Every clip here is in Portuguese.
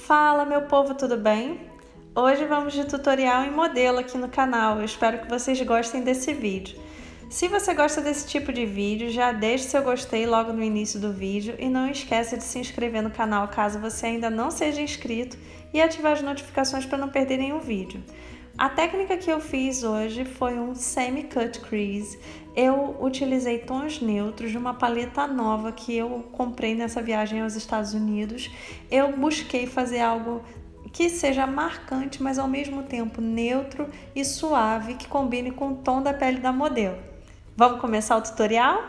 Fala, meu povo, tudo bem? Hoje vamos de tutorial em modelo aqui no canal. Eu espero que vocês gostem desse vídeo. Se você gosta desse tipo de vídeo, já deixe seu gostei logo no início do vídeo e não esqueça de se inscrever no canal caso você ainda não seja inscrito e ativar as notificações para não perder nenhum vídeo. A técnica que eu fiz hoje foi um semi-cut crease. Eu utilizei tons neutros de uma paleta nova que eu comprei nessa viagem aos Estados Unidos. Eu busquei fazer algo que seja marcante, mas ao mesmo tempo neutro e suave, que combine com o tom da pele da modelo. Vamos começar o tutorial?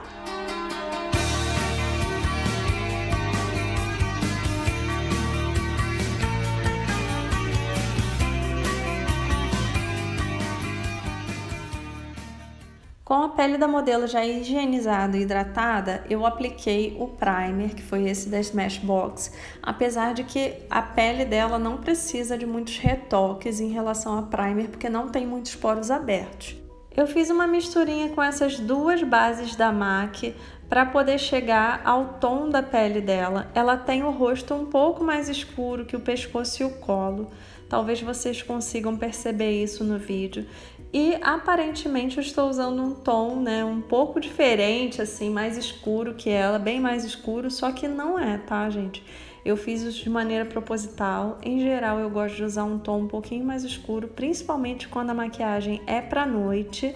Com a pele da modelo já higienizada e hidratada, eu apliquei o primer, que foi esse da Smashbox, apesar de que a pele dela não precisa de muitos retoques em relação ao primer, porque não tem muitos poros abertos. Eu fiz uma misturinha com essas duas bases da MAC para poder chegar ao tom da pele dela. Ela tem o rosto um pouco mais escuro que o pescoço e o colo. Talvez vocês consigam perceber isso no vídeo. E aparentemente eu estou usando um tom, um pouco diferente, assim, mais escuro que ela, bem mais escuro, só que não é, tá, gente? Eu fiz isso de maneira proposital. Em geral, eu gosto de usar um tom um pouquinho mais escuro, principalmente quando a maquiagem é pra noite.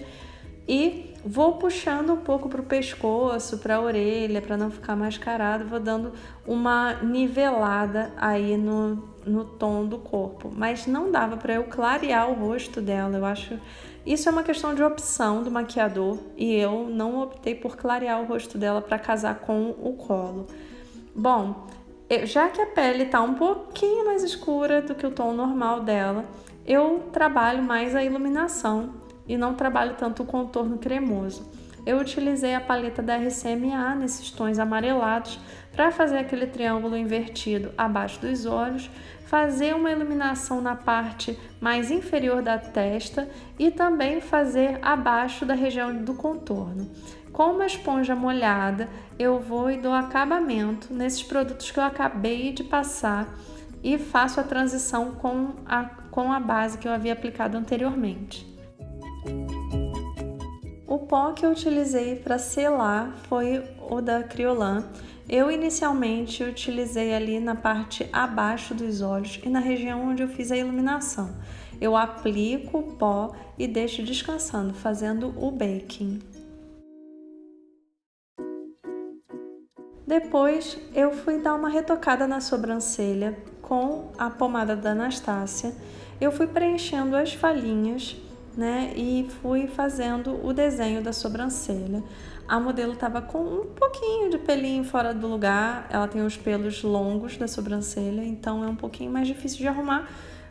E vou puxando um pouco pro pescoço, pra orelha, pra não ficar mascarado. Vou dando uma nivelada aí no tom do corpo. Mas não dava pra eu clarear o rosto dela. Eu acho... Isso é uma questão de opção do maquiador. E eu não optei por clarear o rosto dela pra casar com o colo. Bom... Já que a pele tá um pouquinho mais escura do que o tom normal dela, eu trabalho mais a iluminação e não trabalho tanto o contorno cremoso. Eu utilizei a paleta da RCMA nesses tons amarelados para fazer aquele triângulo invertido abaixo dos olhos, fazer uma iluminação na parte mais inferior da testa e também fazer abaixo da região do contorno. Com uma esponja molhada, eu vou e dou acabamento nesses produtos que eu acabei de passar e faço a transição com a base que eu havia aplicado anteriormente. O pó que eu utilizei para selar foi o da Kryolan. Eu inicialmente utilizei ali na parte abaixo dos olhos e na região onde eu fiz a iluminação. Eu aplico o pó e deixo descansando, fazendo o baking. Depois eu fui dar uma retocada na sobrancelha com a pomada da Anastasia. Eu fui preenchendo as falhinhas, e fui fazendo o desenho da sobrancelha. A modelo estava com um pouquinho de pelinho fora do lugar, ela tem os pelos longos da sobrancelha, então é um pouquinho mais difícil de arrumar,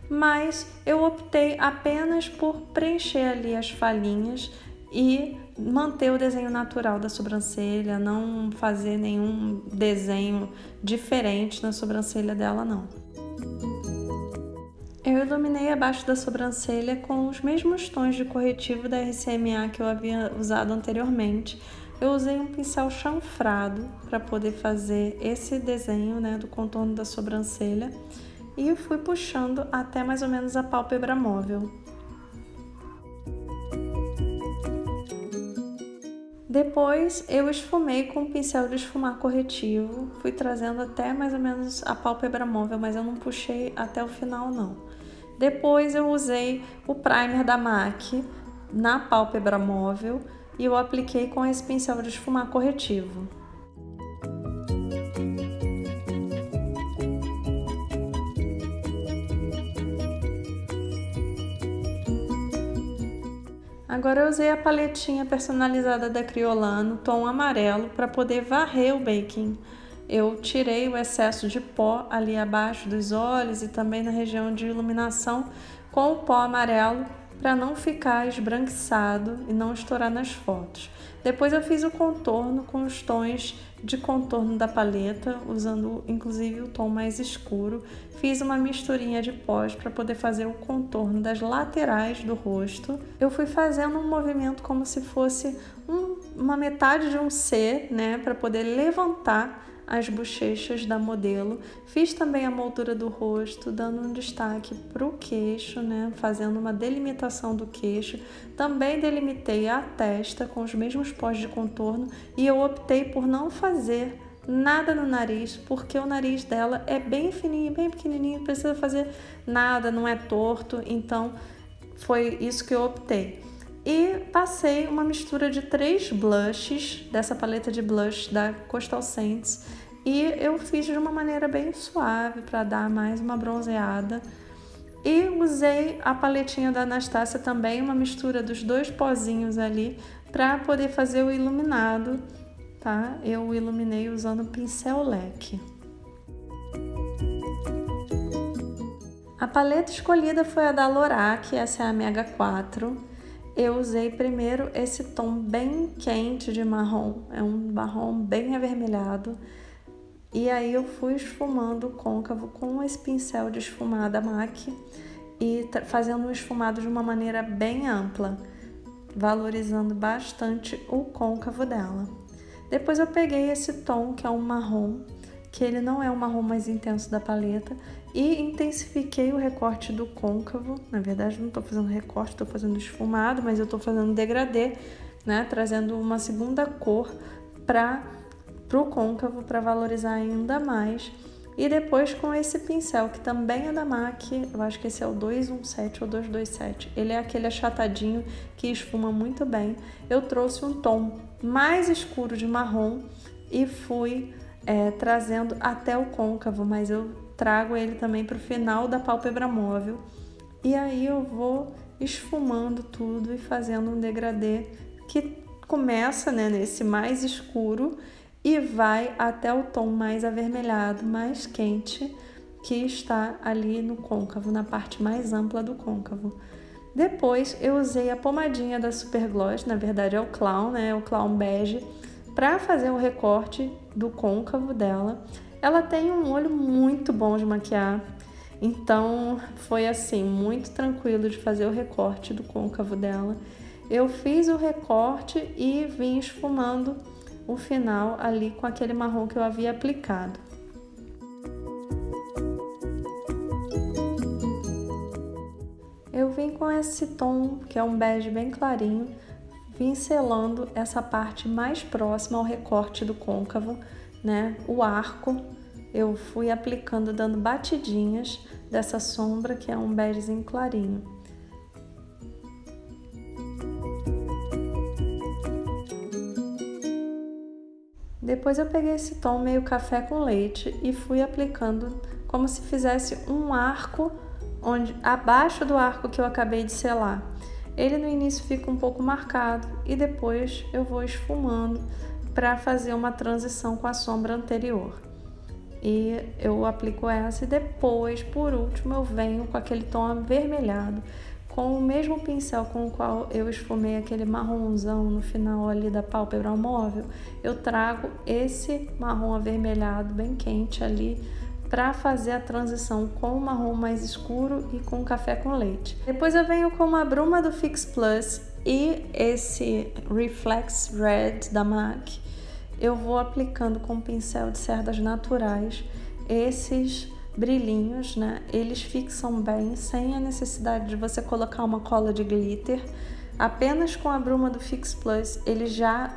mas eu optei apenas por preencher ali as falhinhas e manter o desenho natural da sobrancelha, não fazer nenhum desenho diferente na sobrancelha dela, não. Eu iluminei abaixo da sobrancelha com os mesmos tons de corretivo da RCMA que eu havia usado anteriormente. Eu usei um pincel chanfrado para poder fazer esse desenho, do contorno da sobrancelha e fui puxando até mais ou menos a pálpebra móvel. Depois eu esfumei com um pincel de esfumar corretivo, fui trazendo até mais ou menos a pálpebra móvel, mas eu não puxei até o final não. Depois eu usei o primer da MAC na pálpebra móvel e eu apliquei com esse pincel de esfumar corretivo. Agora eu usei a paletinha personalizada da Kryolan no tom amarelo para poder varrer o baking. Eu tirei o excesso de pó ali abaixo dos olhos e também na região de iluminação com o pó amarelo para não ficar esbranquiçado e não estourar nas fotos. Depois eu fiz o contorno com os tons de contorno da paleta, usando inclusive o tom mais escuro. Fiz uma misturinha de pós para poder fazer o contorno das laterais do rosto. Eu fui fazendo um movimento como se fosse uma metade de um C, né, para poder levantar as bochechas da modelo. Fiz também a moldura do rosto, dando um destaque para o queixo, né, fazendo uma delimitação do queixo. Também delimitei a testa com os mesmos pós de contorno e eu optei por não fazer nada no nariz, porque o nariz dela é bem fininho, bem pequenininho, não precisa fazer nada, não é torto, então foi isso que eu optei. E passei uma mistura de 3 blushes dessa paleta de blush da Coastal Scents e eu fiz de uma maneira bem suave para dar mais uma bronzeada. E usei a paletinha da Anastasia também, uma mistura dos 2 pozinhos ali para poder fazer o iluminado, tá? Eu iluminei usando o pincel leque. A paleta escolhida foi a da Lorac, essa é a Mega 4. Eu usei primeiro esse tom bem quente de marrom, é um marrom bem avermelhado. E aí eu fui esfumando o côncavo com esse pincel de esfumar da MAC e fazendo um esfumado de uma maneira bem ampla, valorizando bastante o côncavo dela. Depois eu peguei esse tom, que é um marrom, que ele não é o marrom mais intenso da paleta, e intensifiquei o recorte do côncavo. Na verdade, não estou fazendo recorte, estou fazendo esfumado, mas eu estou fazendo degradê, né? Trazendo uma segunda cor para o côncavo, para valorizar ainda mais. E depois com esse pincel, que também é da MAC, eu acho que esse é o 217 ou 227. Ele é aquele achatadinho que esfuma muito bem. Eu trouxe um tom mais escuro de marrom e fui trazendo até o côncavo, mas eu trago ele também para o final da pálpebra móvel. E aí eu vou esfumando tudo e fazendo um degradê que começa, né, nesse mais escuro e vai até o tom mais avermelhado, mais quente, que está ali no côncavo, na parte mais ampla do côncavo. Depois eu usei a pomadinha da Super Gloss, na verdade é o Clown, né, o Clown Bege, para fazer o recorte do côncavo dela. Ela tem um olho muito bom de maquiar, então foi assim, muito tranquilo de fazer o recorte do côncavo dela. Eu fiz o recorte e vim esfumando o final ali com aquele marrom que eu havia aplicado. Eu vim com esse tom, que é um bege bem clarinho, vim selando essa parte mais próxima ao recorte do côncavo, né? O arco, eu fui aplicando, dando batidinhas dessa sombra, que é um begezinho clarinho. Depois eu peguei esse tom meio café com leite e fui aplicando como se fizesse um arco abaixo do arco que eu acabei de selar. Ele no início fica um pouco marcado e depois eu vou esfumando para fazer uma transição com a sombra anterior. E eu aplico essa e depois, por último, eu venho com aquele tom avermelhado, com o mesmo pincel com o qual eu esfumei aquele marronzão no final ali da pálpebra móvel. Eu trago esse marrom avermelhado bem quente ali para fazer a transição com o marrom mais escuro e com o café com leite. Depois eu venho com uma bruma do Fix Plus e esse Reflex Red da MAC. Eu vou aplicando com o pincel de cerdas naturais esses brilhinhos, né? Eles fixam bem, sem a necessidade de você colocar uma cola de glitter. Apenas com a bruma do Fix Plus ele já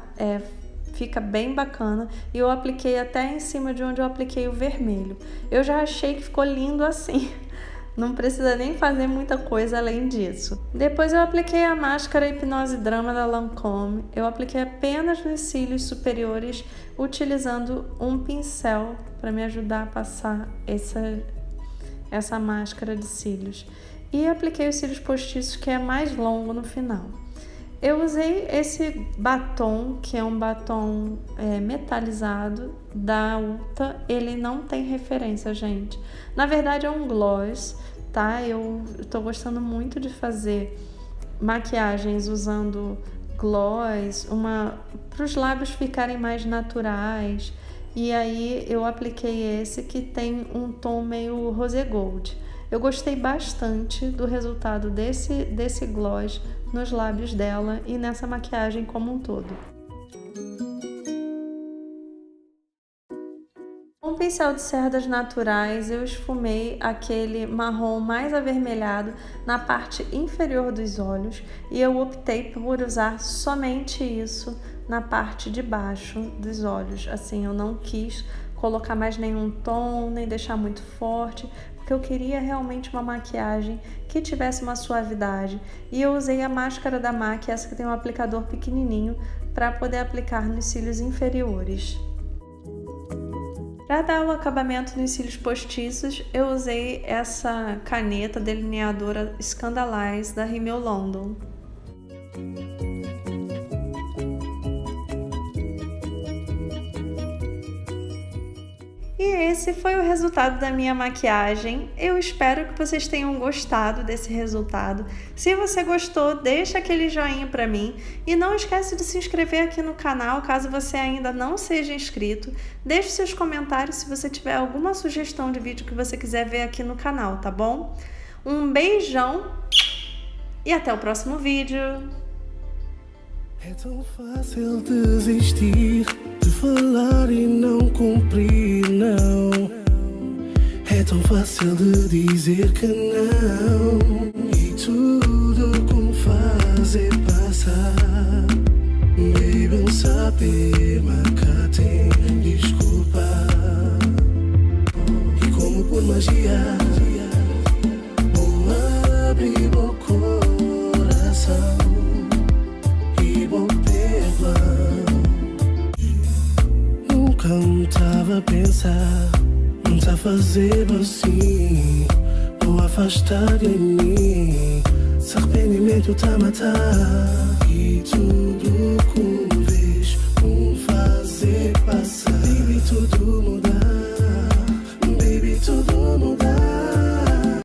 fica bem bacana, e eu apliquei até em cima de onde eu apliquei o vermelho. Eu já achei que ficou lindo assim, não precisa nem fazer muita coisa além disso. Depois eu apliquei a máscara Hipnose Drama da Lancôme. Eu apliquei apenas nos cílios superiores, utilizando um pincel para me ajudar a passar essa máscara de cílios. E apliquei os cílios postiços, que é mais longo no final. Eu usei esse batom, que é um batom metalizado da Ulta. Ele não tem referência, gente. Na verdade é um gloss, tá? Eu tô gostando muito de fazer maquiagens usando gloss, para os lábios ficarem mais naturais. E aí eu apliquei esse que tem um tom meio rosé gold. Eu gostei bastante do resultado desse gloss nos lábios dela e nessa maquiagem como um todo. pincel de cerdas naturais, eu esfumei aquele marrom mais avermelhado na parte inferior dos olhos e eu optei por usar somente isso na parte de baixo dos olhos. Assim, eu não quis colocar mais nenhum tom, nem deixar muito forte, porque eu queria realmente uma maquiagem que tivesse uma suavidade. E eu usei a máscara da MAC, essa que tem um aplicador pequenininho, para poder aplicar nos cílios inferiores. Para dar o acabamento nos cílios postiços, eu usei essa caneta delineadora Scandalize da Rimmel London. E esse foi o resultado da minha maquiagem. Eu espero que vocês tenham gostado desse resultado. Se você gostou, deixa aquele joinha para mim. E não esquece de se inscrever aqui no canal, caso você ainda não seja inscrito. Deixe seus comentários se você tiver alguma sugestão de vídeo que você quiser ver aqui no canal, tá bom? Um beijão e até o próximo vídeo. É tão fácil desistir de falar e não cumprir, não. É tão fácil de dizer que não. E tudo como faz é passar. Baby, saber, mas tem desculpa. E como por magia, vou abrir o coração. Nunca me tava a pensar, não tá a fazer assim. Vou afastar de mim, se arrependimento tá a matar. E tudo com vez, fazer passar. Baby, tudo mudar, baby, tudo mudar.